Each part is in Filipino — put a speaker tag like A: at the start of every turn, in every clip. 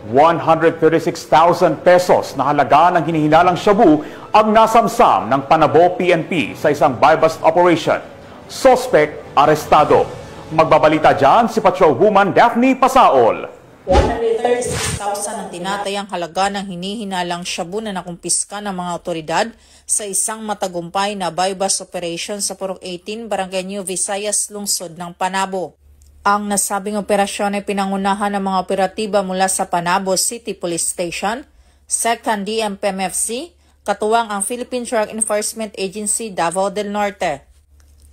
A: 136,000 pesos na halaga ng hinihinalang shabu ang nasamsam ng Panabo PNP sa isang buy-bust operation. Suspect arestado. Magbabalita dyan si Patrolwoman Daphne Pasaol.
B: 136,000 ang tinatayang halaga ng hinihinalang shabu na nakumpiska ng mga otoridad sa isang matagumpay na buy-bust operation sa Purok 18, Barangay New Visayas, lungsod ng Panabo. Ang nasabing operasyon ay pinangunahan ng mga operatiba mula sa Panabo City Police Station, 2nd DMPMFC, katuwang ang Philippine Drug Enforcement Agency Davao del Norte.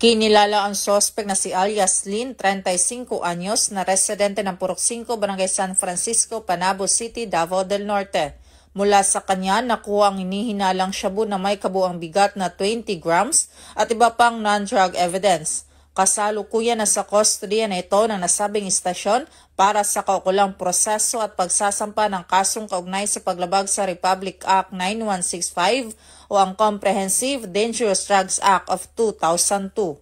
B: Kinilala ang sospek na si alias Lynn, 35 anyos, na residente ng Purok 5, Barangay San Francisco, Panabo City, Davao del Norte. Mula sa kanya, nakuha ang hinihinalang shabu na may kabuang bigat na 20 grams at iba pang non-drug evidence. Kasalukuyan na sa kustodiya na ito ng nasabing istasyon para sa kaukulang proseso at pagsasampa ng kasong kaugnay sa paglabag sa Republic Act 9165 o ang Comprehensive Dangerous Drugs Act of 2002.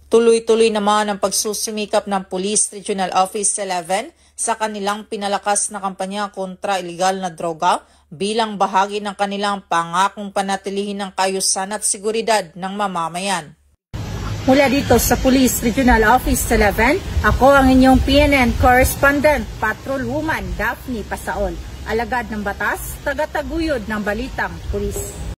B: Tuloy-tuloy naman ang pagsusumikap ng Police Regional Office 11 sa kanilang pinalakas na kampanya kontra ilegal na droga bilang bahagi ng kanilang pangakong panatilihin ng kaayusan at seguridad ng mamamayan.
C: Mula dito sa Police Regional Office 11, ako ang inyong PNN Correspondent, Patrolwoman Daphne Pasaol, alagad ng batas, tagataguyod ng balitang pulis.